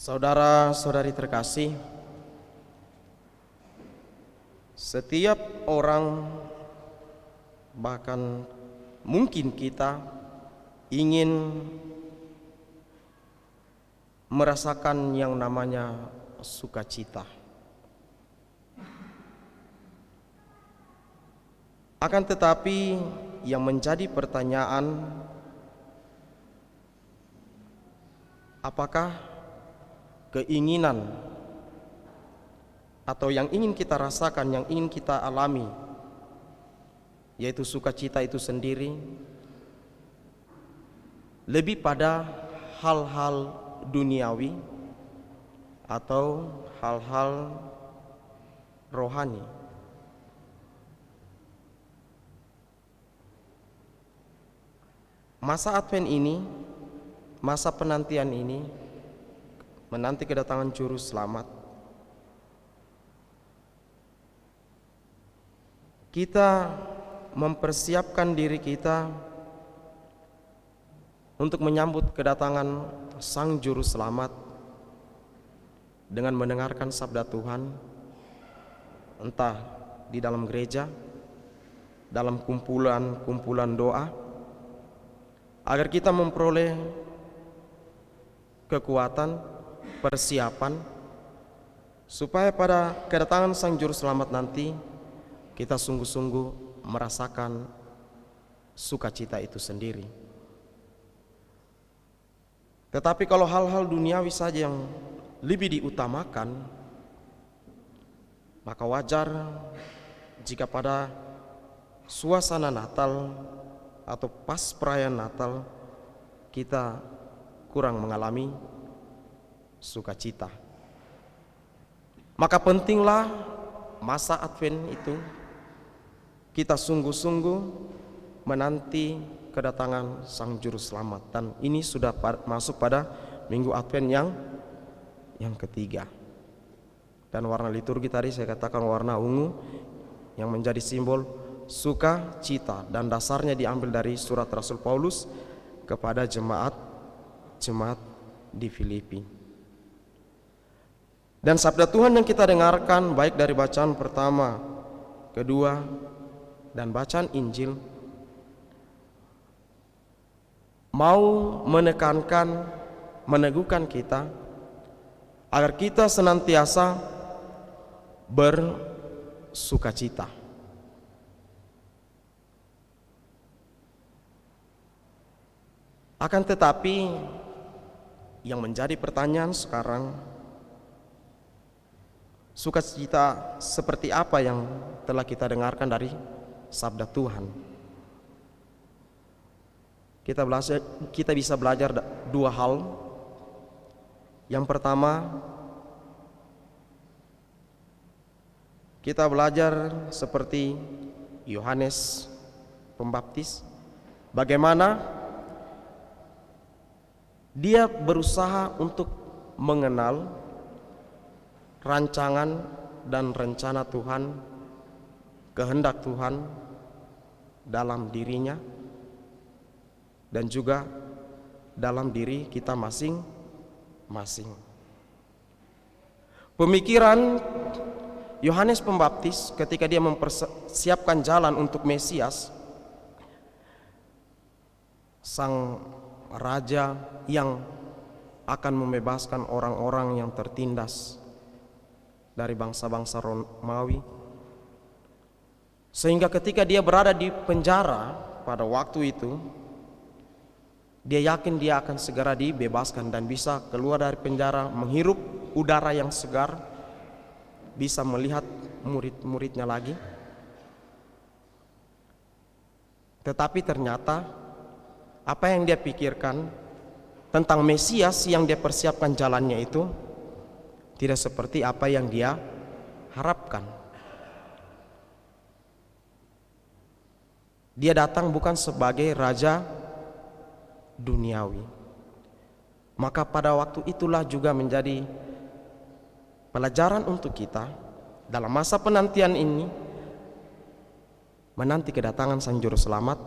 Saudara-saudari terkasih, setiap orang, bahkan mungkin kita, ingin merasakan yang namanya sukacita. Akan tetapi yang menjadi pertanyaan, apakah keinginan atau yang ingin kita rasakan, yang ingin kita alami, yaitu sukacita itu sendiri, lebih pada hal-hal duniawi atau hal-hal rohani? Masa Advent ini, masa penantian ini, menanti kedatangan Juru Selamat, kita mempersiapkan diri kita untuk menyambut kedatangan Sang Juru Selamat dengan mendengarkan sabda Tuhan, entah di dalam gereja, dalam kumpulan doa, agar kita memperoleh kekuatan, persiapan, supaya pada kedatangan Sang Juru Selamat nanti kita sungguh-sungguh merasakan sukacita itu sendiri. Tetapi kalau hal-hal duniawi saja yang lebih diutamakan, maka wajar jika pada suasana Natal atau pas perayaan Natal kita kurang mengalami sukacita. Maka pentinglah masa Advent itu kita sungguh-sungguh menanti kedatangan Sang Juru Selamat, dan ini sudah masuk pada Minggu Advent yang ketiga. Dan warna liturgi tadi saya katakan warna ungu yang menjadi simbol sukacita, dan dasarnya diambil dari surat Rasul Paulus kepada jemaat di Filipi. Dan sabda Tuhan yang kita dengarkan baik dari bacaan pertama, kedua, dan bacaan Injil mau menekankan, meneguhkan kita agar kita senantiasa bersukacita. Akan tetapi yang menjadi pertanyaan sekarang, sukacita seperti apa yang telah kita dengarkan dari sabda Tuhan? Kita bisa belajar dua hal. Yang pertama, kita belajar seperti Yohanes Pembaptis, bagaimana dia berusaha untuk mengenal rancangan dan rencana Tuhan, kehendak Tuhan dalam dirinya dan juga dalam diri kita masing-masing. Pemikiran Yohanes Pembaptis ketika dia mempersiapkan jalan untuk Mesias, sang raja yang akan membebaskan orang-orang yang tertindas dari bangsa-bangsa Romawi, sehingga ketika dia berada di penjara pada waktu itu, dia yakin dia akan segera dibebaskan dan bisa keluar dari penjara, menghirup udara yang segar, bisa melihat murid-muridnya lagi. Tetapi ternyata apa yang dia pikirkan tentang Mesias yang dia persiapkan jalannya itu tidak seperti apa yang dia harapkan. Dia datang bukan sebagai raja duniawi. Maka pada waktu itulah juga menjadi pelajaran untuk kita dalam masa penantian ini, menanti kedatangan Sang Juru Selamat.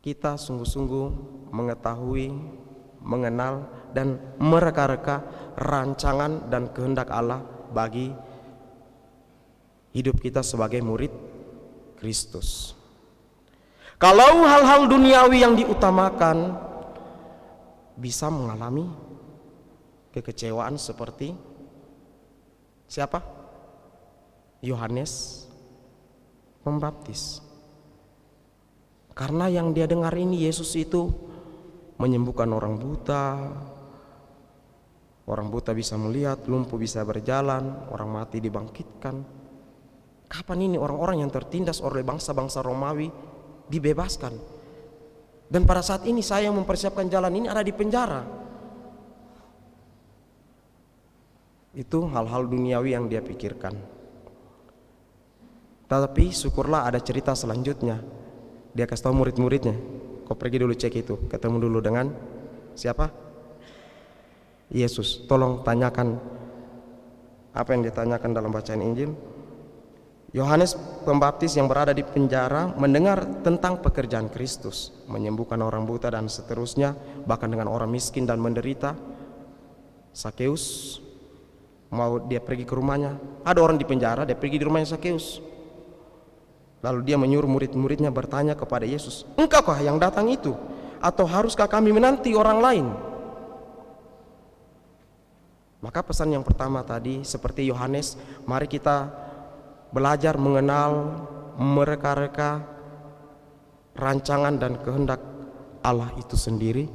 Kita sungguh-sungguh mengetahui mengenal dan mereka-reka rancangan dan kehendak Allah bagi hidup kita sebagai murid Kristus. Kalau hal-hal duniawi yang diutamakan, bisa mengalami kekecewaan seperti siapa? Yohanes Pembaptis. Karena yang dia dengar ini Yesus itu menyembuhkan orang buta bisa melihat, lumpuh bisa berjalan, orang mati dibangkitkan. Kapan ini orang-orang yang tertindas oleh bangsa-bangsa Romawi dibebaskan? Dan pada saat ini saya yang mempersiapkan jalan ini ada di penjara. Itu hal-hal duniawi yang dia pikirkan. Tapi syukurlah ada cerita selanjutnya. Dia kasih tahu murid-muridnya, kau pergi dulu cek itu, ketemu dulu dengan siapa? Yesus. Tolong tanyakan apa yang ditanyakan dalam bacaan Injil. Yohanes Pembaptis yang berada di penjara mendengar tentang pekerjaan Kristus, menyembuhkan orang buta dan seterusnya, bahkan dengan orang miskin dan menderita. Sakeus mau dia pergi ke rumahnya, ada orang di penjara, dia pergi di rumahnya Sakeus. Lalu dia menyuruh murid-muridnya bertanya kepada Yesus, "Engkaukah yang datang itu? Atau haruskah kami menanti orang lain?" Maka pesan yang pertama tadi seperti Yohanes, mari kita belajar mengenal mereka-reka rancangan dan kehendak Allah itu sendiri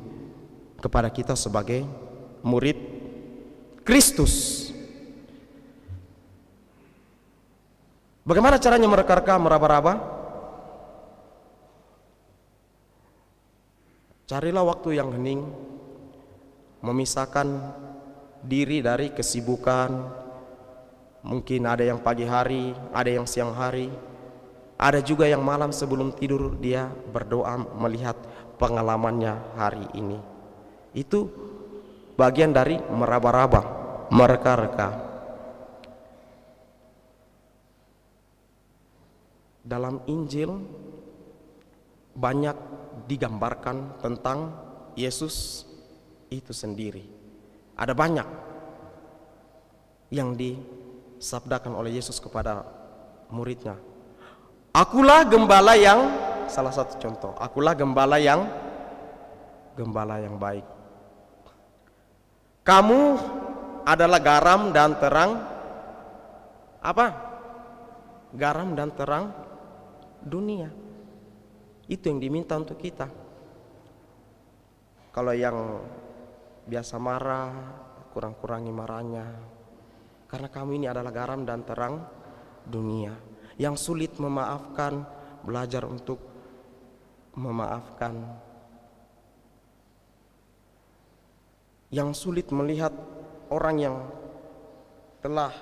kepada kita sebagai murid Kristus. Bagaimana caranya mereka-reka meraba-raba? Carilah waktu yang hening, memisahkan diri dari kesibukan. Mungkin ada yang pagi hari, ada yang siang hari, ada juga yang malam sebelum tidur dia berdoa melihat pengalamannya hari ini. Itu bagian dari meraba-raba, mereka-reka. Dalam Injil banyak digambarkan tentang Yesus itu sendiri. Ada banyak yang disabdakan oleh Yesus kepada muridnya. Akulah gembala yang, salah satu contoh, akulah gembala yang baik. Kamu adalah garam dan terang apa? Garam dan terang dunia. Itu yang diminta untuk kita. Kalau yang biasa marah, kurang-kurangi marahnya, karena kamu ini adalah garam dan terang dunia. Yang sulit memaafkan, belajar untuk memaafkan. Yang sulit melihat orang yang telah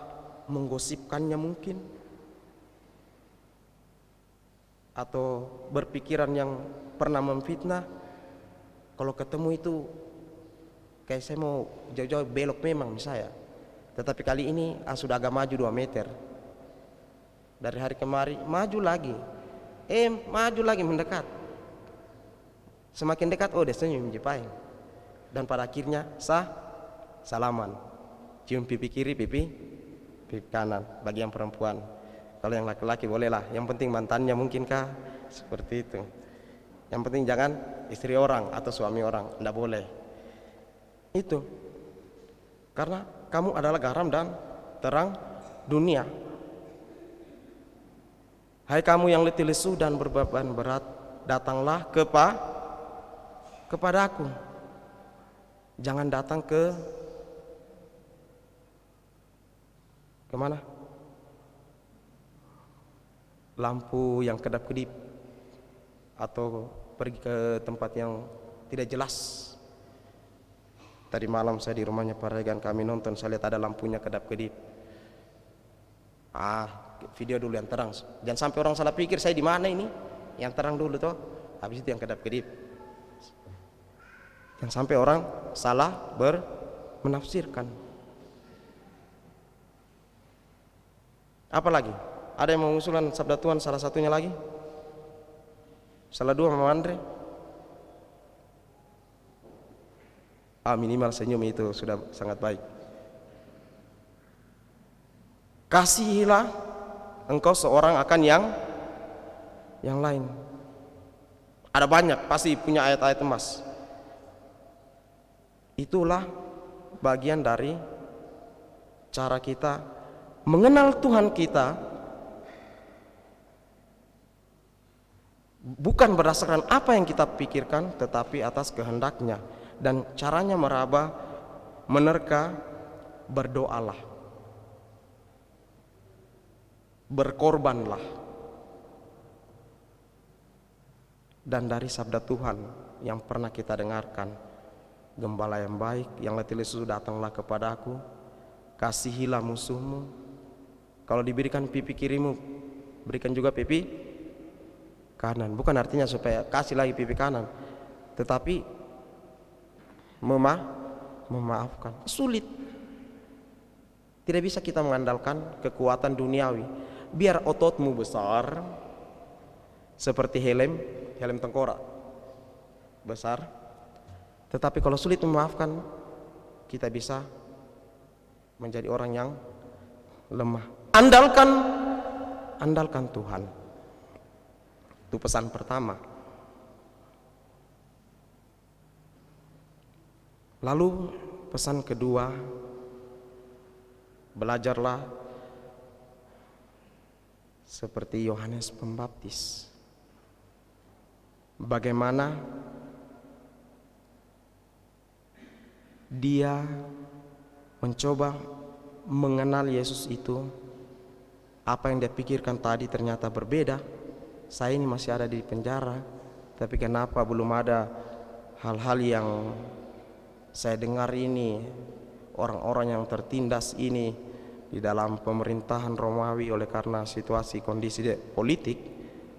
menggosipkannya mungkin, atau berpikiran yang pernah memfitnah, kalau ketemu itu kayak saya mau jauh-jauh belok memang saya. Tetapi kali ini sudah agak maju 2 meter. Dari hari kemarin maju lagi, maju lagi mendekat. Semakin dekat, dia senyum jepai. Dan pada akhirnya salaman, cium pipi kiri, pipi kanan bagi yang perempuan. Kalau yang laki-laki bolehlah, yang penting mantannya mungkinkah seperti itu. Yang penting jangan istri orang atau suami orang, tidak boleh. Itu karena kamu adalah garam dan terang dunia. Hai kamu yang letih lesu dan berbeban berat, datanglah kepadaku. Jangan datang kemana? Lampu yang kedap-kedip, atau pergi ke tempat yang tidak jelas. Tadi malam saya di rumahnya Pak Regan, kami nonton, saya lihat ada lampunya kedap-kedip. Video dulu yang terang. Jangan sampai orang salah pikir saya di mana ini. Yang terang dulu toh, habis itu yang kedap-kedip. Jangan sampai orang salah menafsirkan. Apa lagi? Ada yang mengusulkan sabda Tuhan salah satunya lagi? Salah 2 Mama Andre. Minimal senyum itu sudah sangat baik. Kasihilah engkau seorang akan yang lain. Ada banyak, pasti punya ayat-ayat emas. Itulah bagian dari cara kita mengenal Tuhan kita, bukan berdasarkan apa yang kita pikirkan, tetapi atas kehendaknya. Dan caranya meraba, menerka, berdoalah, berkorbanlah. Dan dari sabda Tuhan yang pernah kita dengarkan, gembala yang baik, yang letih lesu datanglah kepadaku, kasihilah musuhmu. Kalau diberikan pipi kirimu, berikan juga pipi kanan. Bukan artinya supaya kasih lagi pipi kanan, tetapi memaafkan. Sulit. Tidak bisa kita mengandalkan kekuatan duniawi. Biar ototmu besar seperti helm tengkorak besar, tetapi kalau sulit memaafkan, kita bisa menjadi orang yang lemah. Andalkan Tuhan. Itu pesan pertama. Lalu pesan kedua, belajarlah seperti Yohanes Pembaptis. Bagaimana dia mencoba mengenal Yesus itu. Apa yang dia pikirkan tadi ternyata berbeda. Saya ini masih ada di penjara, tapi kenapa belum ada hal-hal yang saya dengar ini, orang-orang yang tertindas ini di dalam pemerintahan Romawi oleh karena situasi kondisi politik,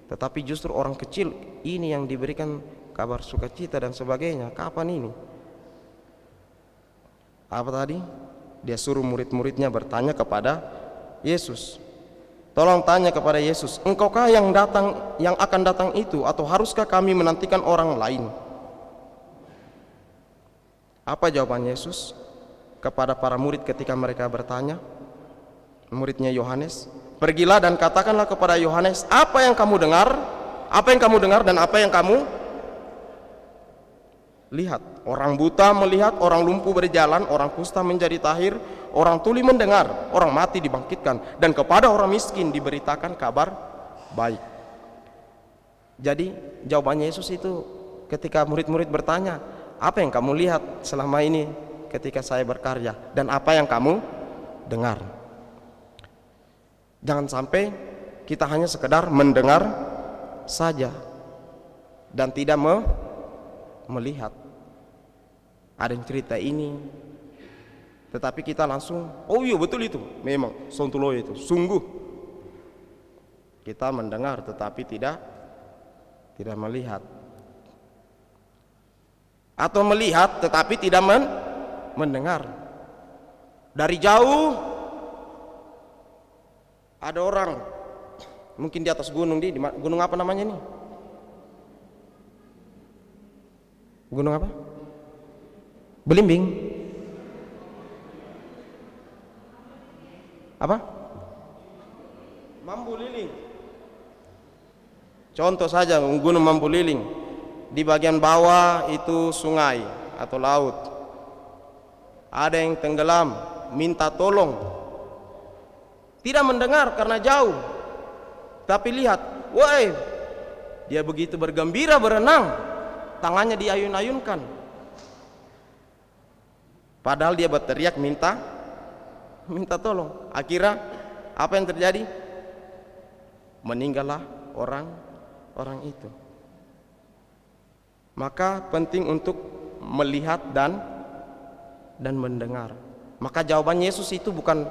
tetapi justru orang kecil ini yang diberikan kabar sukacita dan sebagainya. Kapan ini? Apa tadi? Dia suruh murid-muridnya bertanya kepada Yesus. Tolong tanya kepada Yesus, engkaukah yang akan datang itu, atau haruskah kami menantikan orang lain? Apa jawaban Yesus kepada para murid ketika mereka bertanya? Muridnya Yohanes, pergilah dan katakanlah kepada Yohanes apa yang kamu dengar dan apa yang kamu lihat. Orang buta melihat, orang lumpuh berjalan, orang kusta menjadi tahir, orang tuli mendengar, orang mati dibangkitkan, dan kepada orang miskin diberitakan kabar baik. Jadi jawabannya Yesus itu ketika murid-murid bertanya, apa yang kamu lihat selama ini ketika saya berkarya, dan apa yang kamu dengar? Jangan sampai kita hanya sekedar mendengar saja dan tidak melihat. Ada yang cerita ini, tetapi kita langsung, oh iya betul itu, memang Sontoloyo itu, sungguh. Kita mendengar tetapi tidak melihat. Atau melihat tetapi tidak mendengar. Dari jauh ada orang, mungkin di atas gunung, di gunung apa namanya nih? Gunung apa? Belimbing. Apa? Mambu Liling. Contoh saja Gunung Mambu Liling. Di bagian bawah itu sungai atau laut. Ada yang tenggelam, minta tolong. Tidak mendengar karena jauh. Tapi lihat, woi, dia begitu bergembira berenang, tangannya diayun-ayunkan. Padahal dia berteriak minta tolong. Akhirnya apa yang terjadi? Meninggallah orang itu. Maka penting untuk melihat dan mendengar. Maka jawaban Yesus itu bukan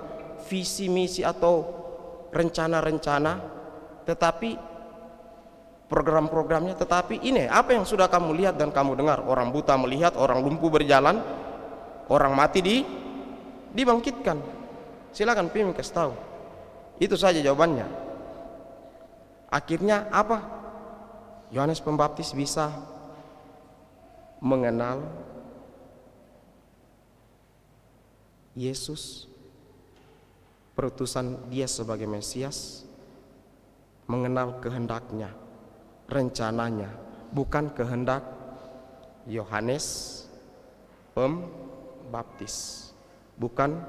visi misi atau rencana-rencana, tetapi program-programnya. Tetapi ini apa yang sudah kamu lihat dan kamu dengar. Orang buta melihat, orang lumpuh berjalan, orang mati dibangkitkan. Silakan Pim kasih tahu. Itu saja jawabannya. Akhirnya apa? Yohanes Pembaptis bisa mengenal Yesus, perutusan Dia sebagai Mesias, mengenal kehendaknya, rencananya, bukan kehendak Yohanes Pembaptis, bukan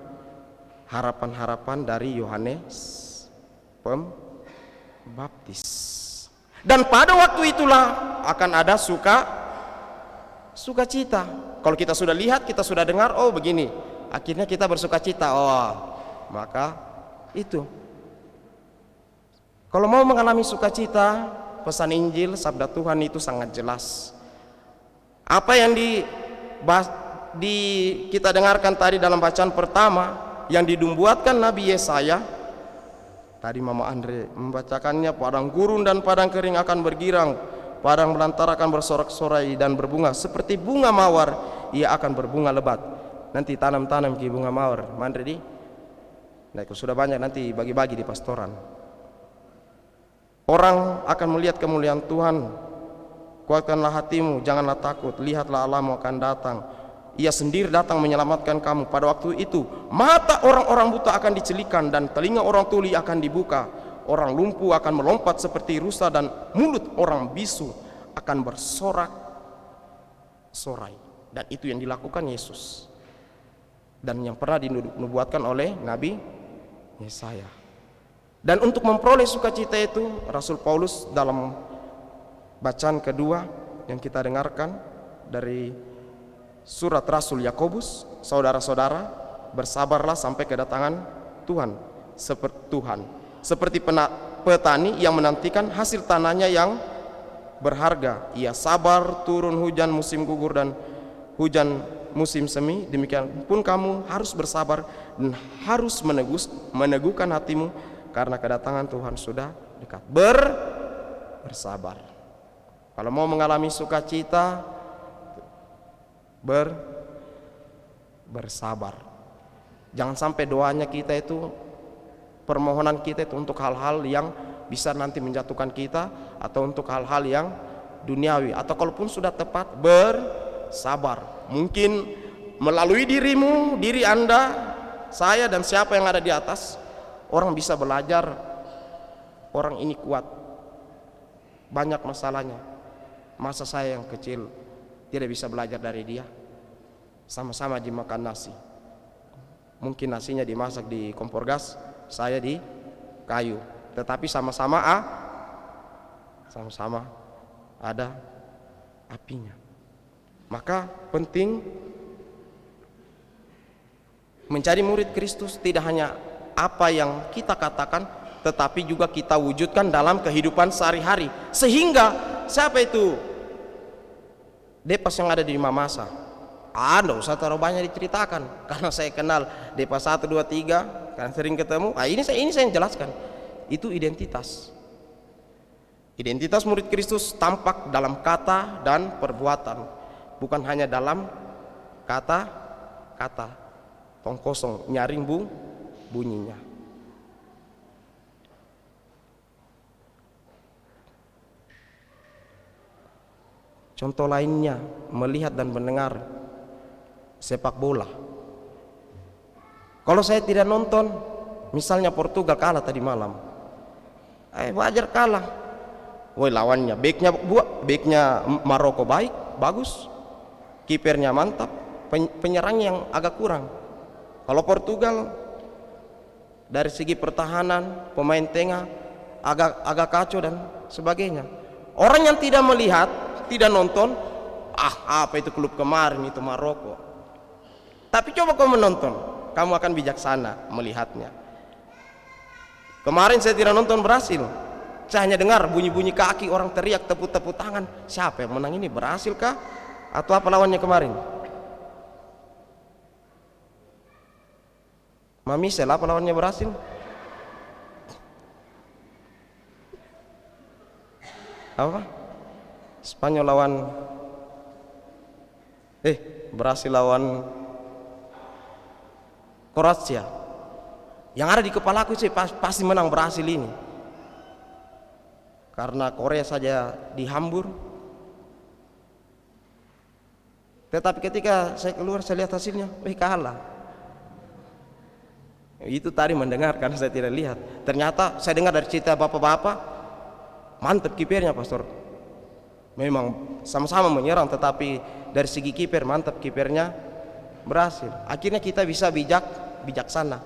harapan-harapan dari Yohanes Pembaptis. Dan pada waktu itulah akan ada sukacita. Kalau kita sudah lihat, kita sudah dengar, oh begini, akhirnya kita bersukacita. Oh, maka itu. Kalau mau mengalami sukacita, pesan Injil, sabda Tuhan itu sangat jelas. Apa yang kita dengarkan tadi dalam bacaan pertama, yang dinubuatkan Nabi Yesaya, tadi Mama Andre membacakannya, padang gurun dan padang kering akan bergirang, padang belantara akan bersorak-sorai dan berbunga seperti bunga mawar, ia akan berbunga lebat. Nanti tanam-tanam ke bunga mawar, Mandre di. Nah, itu sudah banyak, nanti bagi-bagi di pastoran. Orang akan melihat kemuliaan Tuhan. Kuatkanlah hatimu, janganlah takut, lihatlah Allahmu akan datang. Ia sendiri datang menyelamatkan kamu. Pada waktu itu mata orang-orang buta akan dicelikan dan telinga orang tuli akan dibuka. Orang lumpuh akan melompat seperti rusa dan mulut orang bisu akan bersorak-sorai. Dan itu yang dilakukan Yesus, dan yang pernah dinubuatkan oleh Nabi Yesaya. Dan untuk memperoleh sukacita itu, Rasul Paulus dalam bacaan kedua yang kita dengarkan dari surat Rasul Yakobus, saudara-saudara, bersabarlah sampai kedatangan Tuhan. Seperti petani yang menantikan hasil tanahnya yang berharga, ia sabar turun hujan musim gugur dan hujan musim semi, demikian pun kamu harus bersabar dan harus meneguhkan hatimu, karena kedatangan Tuhan sudah dekat. Bersabar. Kalau mau mengalami sukacita, bersabar. Jangan sampai doanya kita itu, permohonan kita itu untuk hal-hal yang bisa nanti menjatuhkan kita, atau untuk hal-hal yang duniawi, atau kalaupun sudah tepat, bersabar. Mungkin melalui dirimu, diri Anda, saya dan siapa yang ada di atas, orang bisa belajar, orang ini kuat, banyak masalahnya, masa saya yang kecil tidak bisa belajar dari dia. Sama-sama dimakan nasi, mungkin nasinya dimasak di kompor gas, saya di kayu, tetapi sama-sama ada apinya. Maka penting menjadi murid Kristus tidak hanya apa yang kita katakan, tetapi juga kita wujudkan dalam kehidupan sehari-hari. Sehingga siapa itu Depas yang ada di Mamasa, tidak usah terlalu banyak diceritakan, karena saya kenal Depas 1, 2, 3, karena sering ketemu. Ini saya yang jelaskan. Itu identitas murid Kristus tampak dalam kata dan perbuatan, bukan hanya dalam kata-kata tong kosong nyaring bunyinya. Contoh lainnya, melihat dan mendengar sepak bola. Kalau saya tidak nonton, misalnya Portugal kalah tadi malam, wajar kalah. Woi, lawannya backnya Maroko bagus, kipernya mantap, penyerang yang agak kurang. Kalau Portugal dari segi pertahanan, pemain tengah agak kacau dan sebagainya. Orang yang tidak melihat, tidak nonton, apa itu klub kemarin itu Maroko. Tapi coba kamu menonton, kamu akan bijaksana melihatnya. Kemarin saya tidak nonton Brasil, saya hanya dengar bunyi-bunyi kaki, orang teriak, tepuk-tepuk tangan. Siapa yang menang ini, Brasil kah atau apa lawannya kemarin? Mamisel apa lawannya Brasil? Apa? Spanyol lawan Brasil lawan Kroasia. Yang ada di kepalaku sih pasti menang Brasil ini, karena Korea saja dihambur. Tetapi ketika saya keluar, saya lihat hasilnya, kalah. Itu tadi mendengar karena saya tidak lihat. Ternyata saya dengar dari cerita bapak-bapak, mantap kipernya pastor. Memang sama-sama menyerang, tetapi dari segi kiper mantap, kipernya berhasil. Akhirnya kita bisa bijaksana.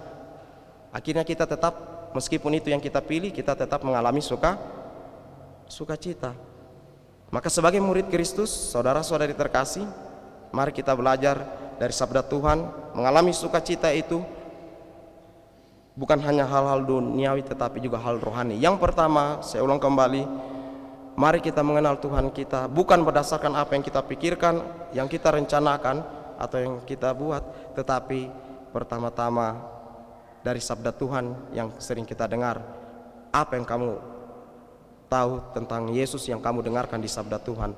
Akhirnya kita tetap, meskipun itu yang kita pilih, kita tetap mengalami sukacita. Maka sebagai murid Kristus, saudara-saudari terkasih, mari kita belajar dari sabda Tuhan. Mengalami sukacita itu bukan hanya hal-hal duniawi, tetapi juga hal rohani. Yang pertama, saya ulang kembali, mari kita mengenal Tuhan kita bukan berdasarkan apa yang kita pikirkan, yang kita rencanakan, atau yang kita buat, tetapi pertama-tama dari sabda Tuhan yang sering kita dengar. Apa yang kamu tahu tentang Yesus yang kamu dengarkan di sabda Tuhan?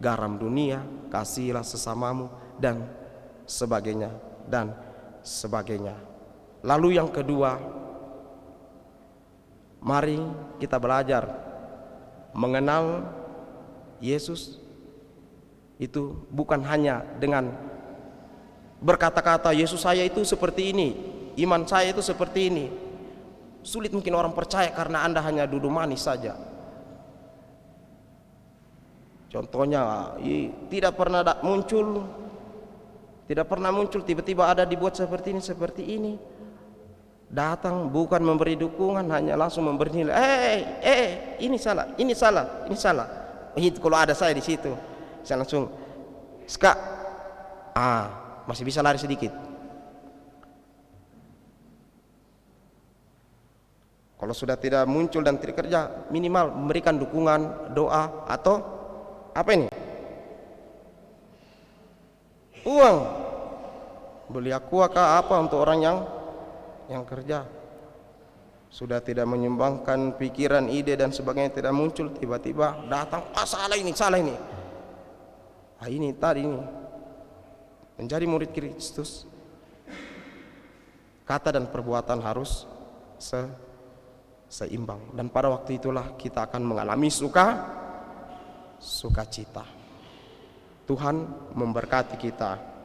Garam dunia, kasihilah sesamamu, dan sebagainya, dan sebagainya. Lalu yang kedua, mari kita belajar mengenal Yesus itu bukan hanya dengan berkata-kata, Yesus saya itu seperti ini, iman saya itu seperti ini. Sulit mungkin orang percaya karena Anda hanya duduk manis saja. Contohnya, tidak pernah muncul, tiba-tiba ada dibuat seperti ini. Datang bukan memberi dukungan, hanya langsung memberi nilai. Ini salah. Itu kalau ada saya di situ, saya langsung masih bisa lari sedikit. Kalau sudah tidak muncul dan tidak kerja, minimal memberikan dukungan, doa, atau apa ini? Uang. Beli aqua kah apa untuk orang yang kerja. Sudah tidak menyumbangkan pikiran, ide dan sebagainya, tidak muncul, tiba-tiba datang, salah ini. Ini tadi ini. Menjadi murid Kristus, kata dan perbuatan harus seimbang, dan pada waktu itulah kita akan mengalami sukacita. Tuhan memberkati kita.